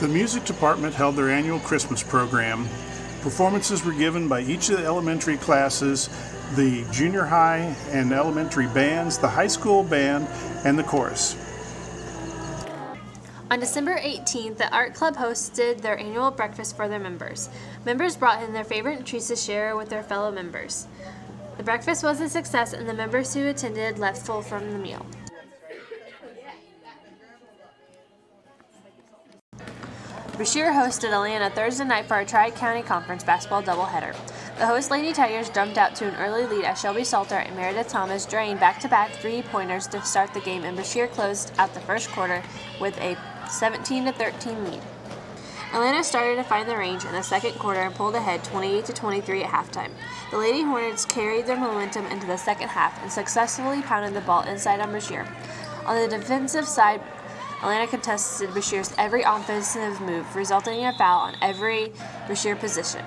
The music department held their annual Christmas program. Performances were given by each of the elementary classes, the junior high and elementary bands, the high school band, and the chorus. On December 18th, the Art Club hosted their annual breakfast for their members. Members brought in their favorite treats to share with their fellow members. The breakfast was a success, and the members who attended left full from the meal. Brashear hosted Atlanta Thursday night for a Tri-County Conference basketball doubleheader. The host Lady Tigers jumped out to an early lead as Shelby Salter and Meredith Thomas drained back-to-back three-pointers to start the game, and Brashear closed out the first quarter with a 17-13 lead. Atlanta started to find the range in the second quarter and pulled ahead 28-23 at halftime. The Lady Hornets carried their momentum into the second half and successfully pounded the ball inside on Brashear. On the defensive side, Atlanta contested Brashear's every offensive move, resulting in a foul on every Brashear position.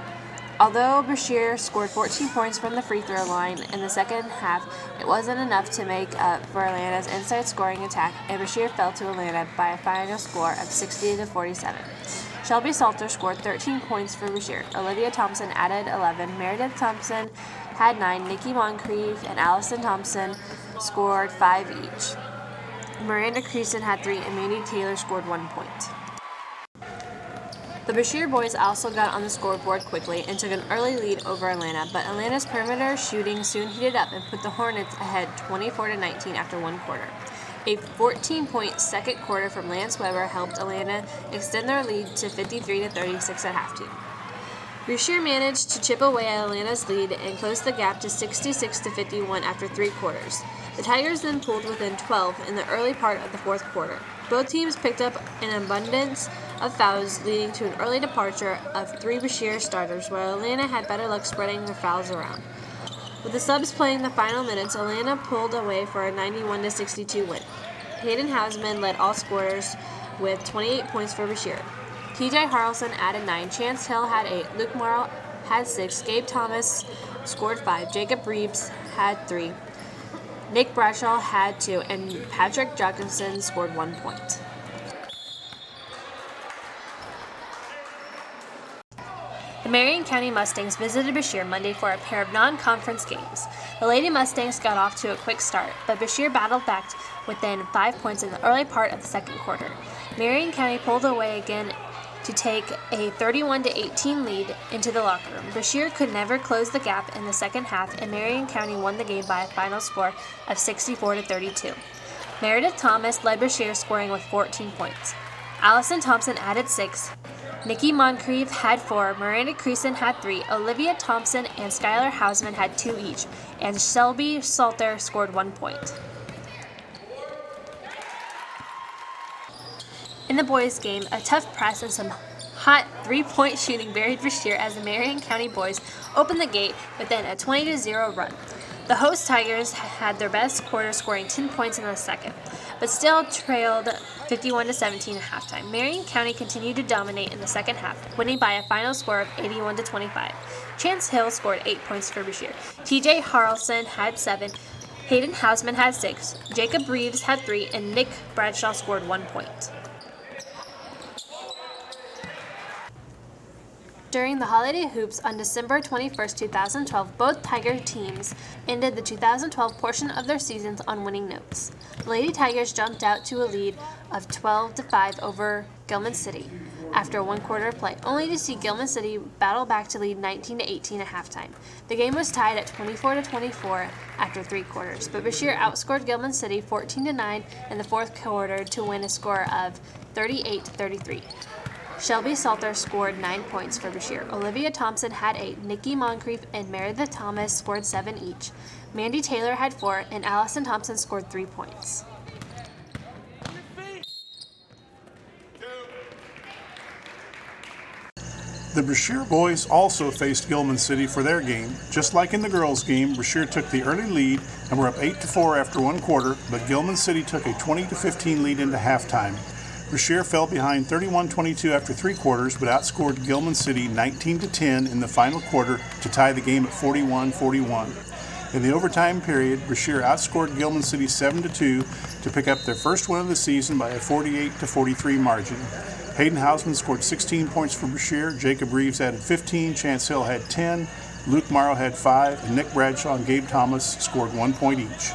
Although Brashear scored 14 points from the free throw line in the second half, it wasn't enough to make up for Atlanta's inside scoring attack, and Brashear fell to Atlanta by a final score of 60-47. Shelby Salter scored 13 points for Brashear. Olivia Thompson added 11. Meredith Thompson had 9. Nikki Moncrief and Allison Thompson scored 5 each. Miranda Creason had 3, and Mandy Taylor scored 1 point. The Brashear boys also got on the scoreboard quickly and took an early lead over Atlanta, but Atlanta's perimeter shooting soon heated up and put the Hornets ahead 24-19 after one quarter. A 14-point second quarter from Lance Weber helped Atlanta extend their lead to 53-36 at halftime. Brashear managed to chip away at Atlanta's lead and close the gap to 66-51 after 3 quarters. The Tigers then pulled within 12 in the early part of the fourth quarter. Both teams picked up an abundance of fouls, leading to an early departure of 3 Brashear starters, while Atlanta had better luck spreading their fouls around. With the subs playing the final minutes, Atlanta pulled away for a 91-62 win. Hayden Hausman led all scorers with 28 points for Brashear. TJ Harrelson added 9, Chance Hill had 8, Luke Morrow had 6, Gabe Thomas scored 5, Jacob Reeves had 3, Nick Bradshaw had 2, and Patrick Jockinson scored 1 point. The Marion County Mustangs visited Brashear Monday for a pair of non-conference games. The Lady Mustangs got off to a quick start, but Brashear battled back within 5 points in the early part of the second quarter. Marion County pulled away again to take a 31-18 lead into the locker room. Brashear could never close the gap in the second half, and Marion County won the game by a final score of 64-32. Meredith Thomas led Brashear, scoring with 14 points. Allison Thompson added 6. Nikki Moncrief had 4, Miranda Creason had 3, Olivia Thompson and Skylar Hausman had 2 each, and Shelby Salter scored 1 point. In the boys' game, a tough press and some hot three-point shooting buried Brashear as the Marion County boys opened the gate within a 20-0 run. The host Tigers had their best quarter, scoring 10 points in the second, but still trailed 51-17 at halftime. Marion County continued to dominate in the second half, winning by a final score of 81-25. Chance Hill scored 8 points for Brashear. TJ Harrelson had 7, Hayden Hausman had 6, Jacob Reeves had 3, and Nick Bradshaw scored 1 point. During the Holiday Hoops on December 21, 2012, both Tiger teams ended the 2012 portion of their seasons on winning notes. The Lady Tigers jumped out to a lead of 12-5 over Gilman City after one quarter of play, only to see Gilman City battle back to lead 19-18 at halftime. The game was tied at 24-24 after 3 quarters, but Brashear outscored Gilman City 14-9 in the fourth quarter to win a score of 38-33. Shelby Salter scored 9 points for Brashear. Olivia Thompson had 8, Nikki Moncrief and Meredith Thomas scored 7 each. Mandy Taylor had 4, and Allison Thompson scored 3 points. The Brashear boys also faced Gilman City for their game. Just like in the girls' game, Brashear took the early lead and were up 8-4 after one quarter, but Gilman City took a 20-15 lead into halftime. Brashear fell behind 31-22 after 3 quarters, but outscored Gilman City 19-10 in the final quarter to tie the game at 41-41. In the overtime period, Brashear outscored Gilman City 7-2 to pick up their first win of the season by a 48-43 margin. Hayden Hausman scored 16 points for Brashear. Jacob Reeves added 15. Chance Hill had 10. Luke Morrow had 5. And Nick Bradshaw and Gabe Thomas scored 1 point each.